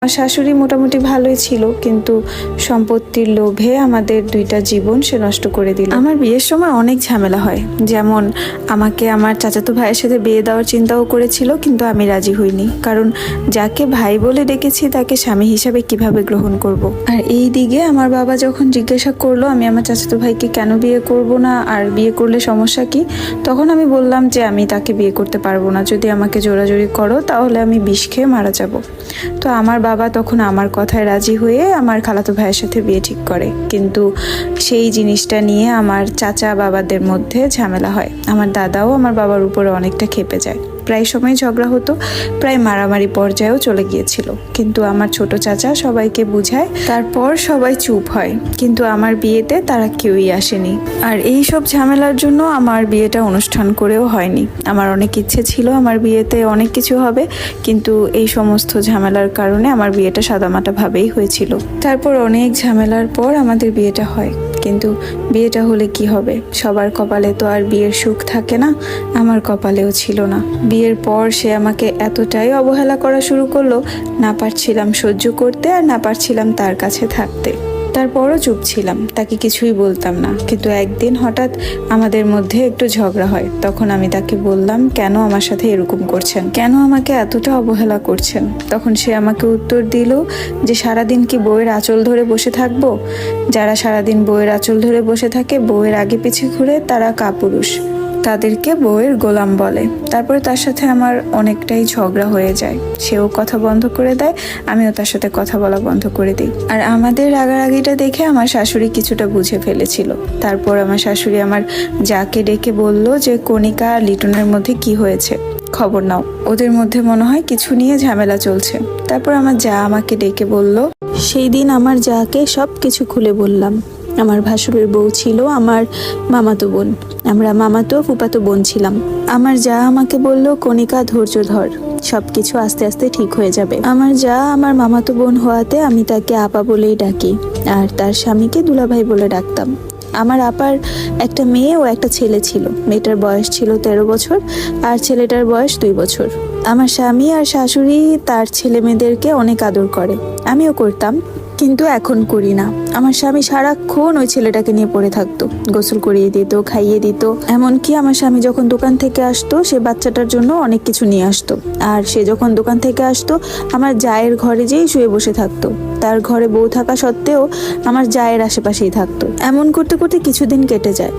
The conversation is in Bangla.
আমার শাশুড়ি মোটামুটি ভালোই ছিল, কিন্তু সম্পত্তির লোভে আমাদের দুইটা জীবন সে নষ্ট করে দিল। আমার বিয়ের সময় অনেক ঝামেলা হয়, যেমন আমাকে আমার চাচাতো ভাইয়ের সাথে বিয়ে দেওয়ার চিন্তাও করেছিল, কিন্তু আমি রাজি হইনি, কারণ যাকে ভাই বলে ডেকেছি তাকে স্বামী হিসাবে কিভাবে গ্রহণ করব। আর এই দিকে আমার বাবা যখন জিজ্ঞাসা করলো আমি আমার চাচাতো ভাইকে কেন বিয়ে করব না, আর বিয়ে করলে সমস্যা কি, তখন আমি বললাম যে আমি তাকে বিয়ে করতে পারবো না, যদি আমাকে জোরাজোরি করো তাহলে আমি বিষ খেয়ে মারা যাব। তো আমার বাবা তখন আমার কথায় রাজি হয়ে আমার খালাতো ভাইয়ের সাথে বিয়ে ঠিক করে, কিন্তু সেই জিনিসটা নিয়ে আমার চাচা বাবাদের মধ্যে ঝামেলা হয়। আমার দাদাও আমার বাবার উপরে অনেকটা ক্ষেপে যায়, প্রায় সময় ঝগড়া হতো, প্রায় মারামারি পর্যায়েও চলে গিয়েছিল। কিন্তু আমার ছোট চাচা সবাইকে বুঝায়, তারপর সবাই চুপ হয়, কিন্তু আমার বিয়েতে তারা কেউই আসেনি। আর এই সব ঝামেলার জন্য আমার বিয়েটা অনুষ্ঠান করেও হয়নি। আমার অনেক ইচ্ছে ছিল আমার বিয়েতে অনেক কিছু হবে, কিন্তু এই সমস্ত ঝামেলার কারণে আমার বিয়েটা সাদামাটা ভাবেই হয়েছিল। তারপর অনেক ঝামেলার পর আমাদের বিয়েটা হয়, কিন্তু বিয়েটা হলে কি হবে, সবার কপালে তো আর বিয়ের সুখ থাকে না, আমার কপালেও ছিল না। বিয়ের পর সে আমাকে এতটাই অবহেলা করা শুরু করলো, না পারছিলাম সহ্য করতে আর না পারছিলাম তার কাছে থাকতে। তারপরও চুপ ছিলাম, তাকে কিছুই বলতাম না। কিন্তু একদিন হঠাৎ আমাদের মধ্যে একটু ঝগড়া হয়, তখন আমি তাকে বললাম কেন আমার সাথে এরকম করছেন, কেন আমাকে এতটা অবহেলা করছেন। তখন সে আমাকে উত্তর দিল যে সারাদিন কি বউয়ের আঁচল ধরে বসে থাকবো? যারা সারাদিন বউয়ের আঁচল ধরে বসে থাকে, বউয়ের আগে পিছে ঘুরে, তারা কাপুরুষ, তাদেরকে বউয়ের গোলাম বলে। তারপরে তার সাথে আমার অনেকটাই ঝগড়া হয়ে যায়, সেও কথা বন্ধ করে দেয়, আমিও তার সাথে কথা বলা বন্ধ করে দিই। আর আমাদের রাগারাগিটা দেখে আমার শাশুড়ি কিছুটা বুঝে ফেলেছিল। তারপর আমার শাশুড়ি আমার যাকে ডেকে বলল যে কণিকা আর লিটনের মধ্যে কি হয়েছে, খবর নাও, ওদের মধ্যে মনে হয় কিছু নিয়ে ঝামেলা চলছে। তারপর আমার যা আমাকে ডেকে বলল, সেই দিন আমার যাকে সব কিছু খুলে বললাম। আমার ভাসুরের বউ ছিল আমার মামাতো বোন, আমরা মামাতো ফুপাতো বোন ছিলাম। আমার যা আমাকে বলল, কণিকা ধৈর্য ধর, সবকিছু আস্তে আস্তে ঠিক হয়ে যাবে। আমার যা আমার মামাতো বোন হওয়াতে আমি তাকে আপা বলেই ডাকি, আর তার স্বামীকে দুলাভাই বলে ডাকতাম। আমার আপার একটা মেয়ে ও একটা ছেলে ছিল, মেয়েটার বয়স ছিল 13 বছর আর ছেলেটার বয়স 2 বছর। আমার স্বামী আর শাশুড়ি তার ছেলে মেয়েদেরকে অনেক আদর করে, আমিও করতাম, কিন্তু এখন করি না। আমার স্বামী সারাক্ষণ ওই ছেলেটাকে নিয়ে পড়ে থাকতো, গোসল করিয়ে দিত, খাইয়ে দিত। এমনকি আমার স্বামী যখন দোকান থেকে আসতো, সে বাচ্চাটার জন্য অনেক কিছু নিয়ে আসতো। আর সে যখন দোকান থেকে আসতো, আমার জায়ের ঘরে যেই শুয়ে বসে থাকতো। তার ঘরে বউ থাকা সত্ত্বেও আমার জায়ের আশেপাশেই থাকতো। এমন করতে করতে কিছুদিন কেটে যায়।